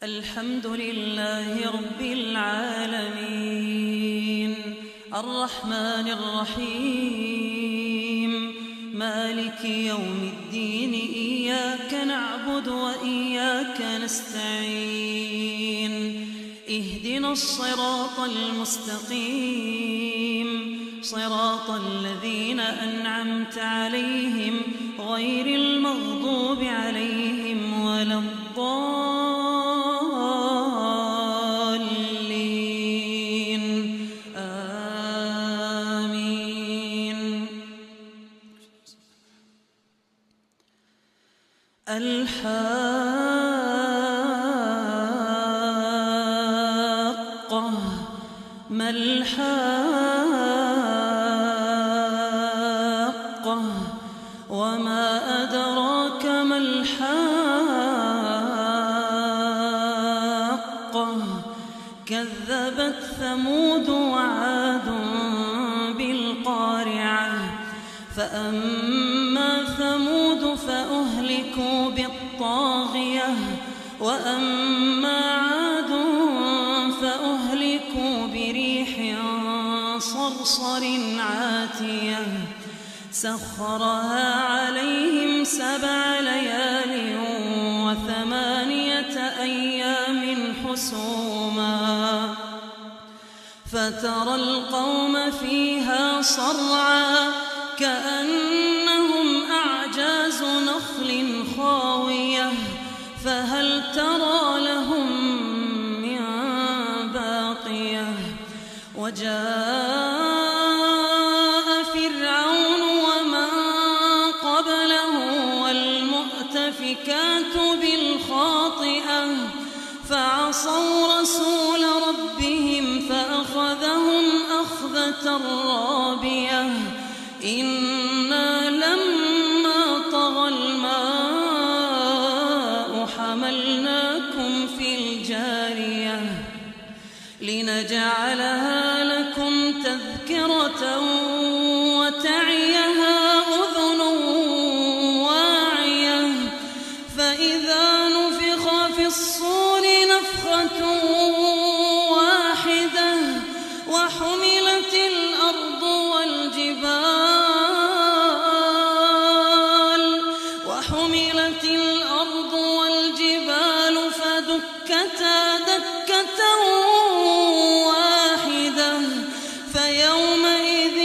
الحمد لله رب العالمين الرحمن الرحيم مالك يوم الدين إياك نعبد وإياك نستعين اهدنا الصراط المستقيم صراط الذين أنعمت عليهم غير المغضوب عليهم ولا الضالين آمين. الحاقة ما الحاقة وما أدراك ما الحاقة كذبت ثمود وعاد بالقارعة فأما ثمود فأهلكوا بالطاغية وأما عاد فأهلكوا بريح صرصر عاتية سخرها عليهم 7 ليال و8 أيام حسوما فترى القوم فيها صرعا كأنهم أعجاز نخل خاوية فهل ترى لهم من باقية وجاء فرعون ومن قبله والمؤتفكات بالخاطئة فعصوا رسول ربهم فأخذهم أخذة رابية إنا لما طغى الماء حملناكم في الجارية لنجعلها لكم تذكرة وتعيها أذن واعية فإذا نفخ في الصور نفخة واحدة وحملت الأرض والجبال فدكتا دكة واحدة فيومئذ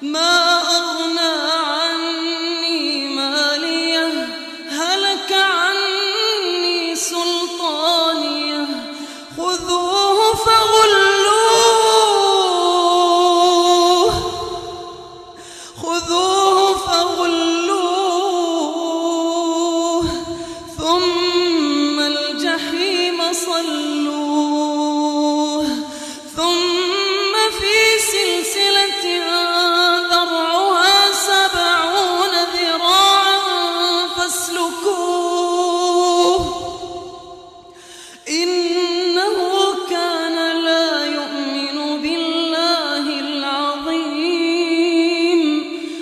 ما أغنى عني ماليه هلك عني سلطانيه خذوه فغلوه ثم الجحيم صلوه ثم في سلسلة ذرعها 70 ذراعا فاسلكوه إنه كان لا يؤمن بالله العظيم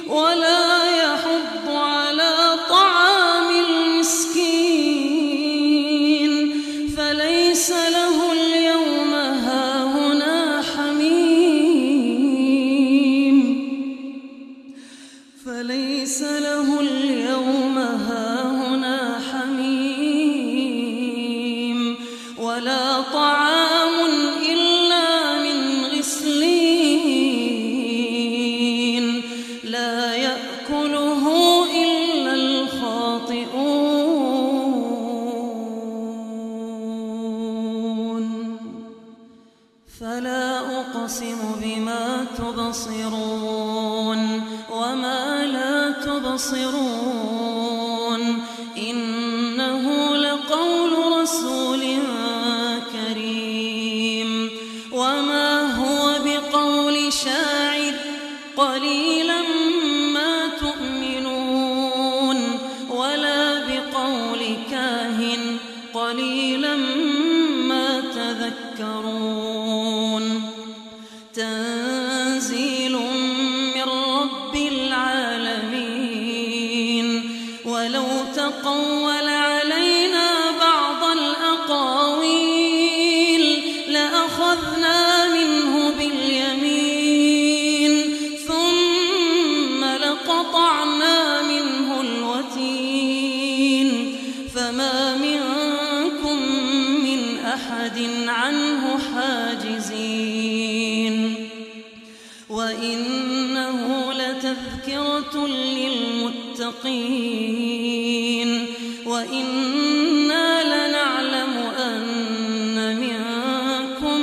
ولا يحض على طعام المسكين فليس له اليوم هاهنا حميم ولا طعام إلا من غسلين لا يأكله إلا الخاطئون فلا أقسم بما تبصرون وما لا تبصرون إنه لقول رسول كريم وما هو بقول شاعر قليلا ما تؤمنون ولا بقول كاهن قليلا ما تذكرون تنزيل من رب العالمين ولو تقول علينا بعض الأقاويل لأخذنا منه باليمين ثم لقطعنا منه الوتين فما منكم من أحد عنه حاجزين وإنه لتذكرة للمتقين وإنا لنعلم أن منكم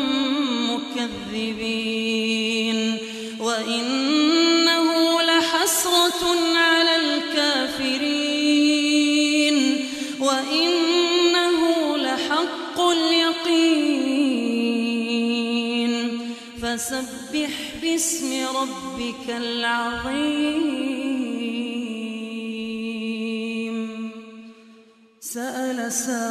مكذبين وإنه لحسرة على الكافرين وإنه لحق اليقين فسبح باسم ربك العظيم سأل سائل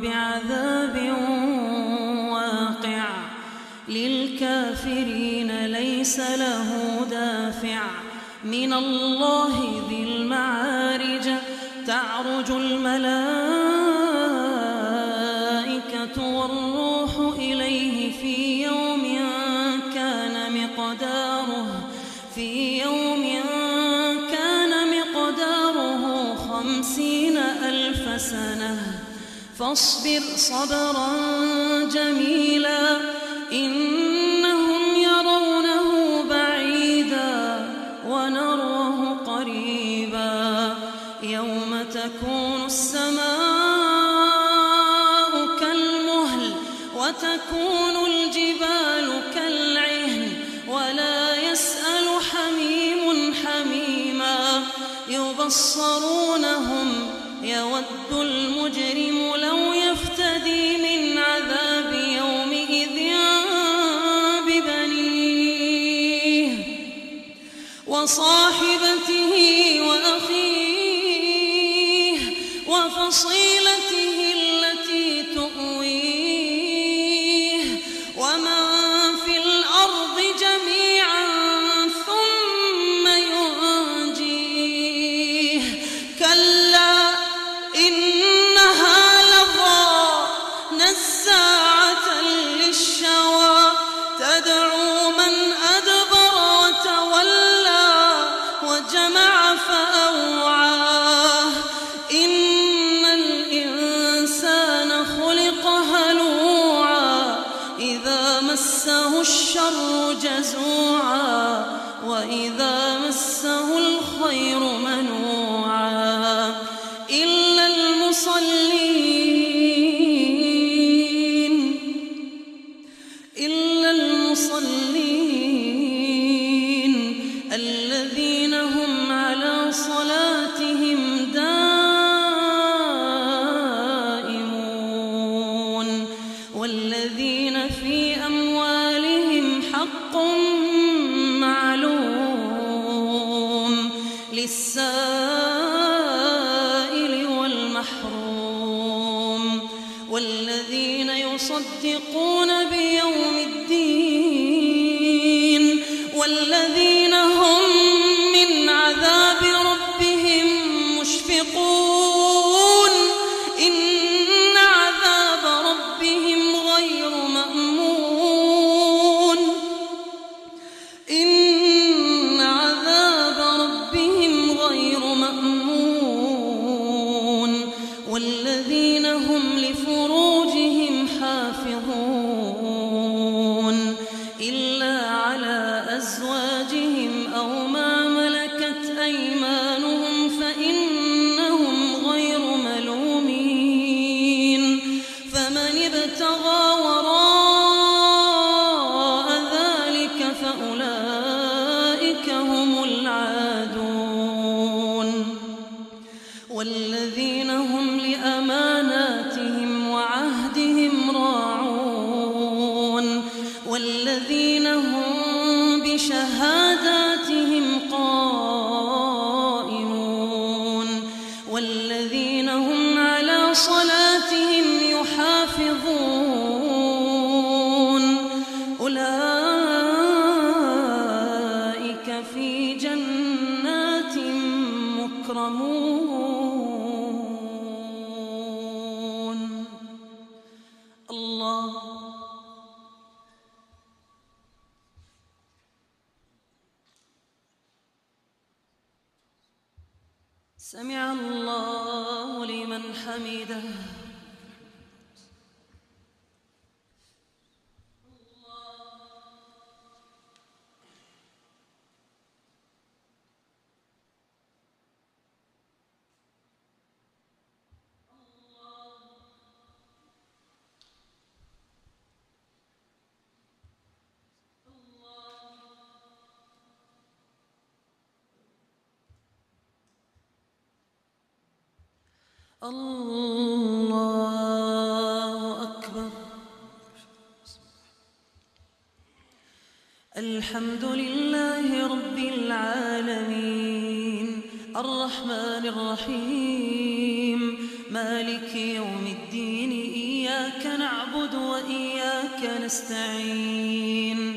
بعذاب واقع للكافرين ليس له دافع من الله ذي المعارج تعرج الملائكة والروح إليه في يوم كان مقداره 50,000 سنة فاصبر صبرا جميلا إنهم يرونه بعيدا ونراه قريبا يوم تكون السماء كالمهل وتكون الجبال كالعهن ولا يسأل حميم حميما يبصرونهم يود المجرم لو يفتدي من عذاب يومئذ ببنيه وصاحبته وأخيه وفصيلته التي تؤويه ومن في الأرض جميعا ثم ينجيه كلا إنها لظى نزاعة للشوى تدعو من أدبر وتولى الشر جزوعا وإذا مسه الخير منوعا إلا المصلين الذين هم على صلاتهم دائمون والذين في أموالهم حق معلوم للسائل والمحروم والذين يصدقون بيوم الدين والذين هم من عذاب ربهم مشفقون إن عذاب ربهم غير مأمون إن عذاب ربهم غير مأمون والذين هم لفروجهم حافظون إلا على أزواجهم أو ما ملكت أيمانهم فإنهم غير ملومين فمن ابتغى وراء ذلك فأولئك هم العادون والذين هم لأماناتهم وعهدهم راعون والذين هم بشهاداتهم قائمون والذين هم على صلاتهم يحافظون أولئك في جنات مكرمون. الله سمع الله لمن حمده. الله أكبر. الحمد لله رب العالمين الرحمن الرحيم مالك يوم الدين إياك نعبد وإياك نستعين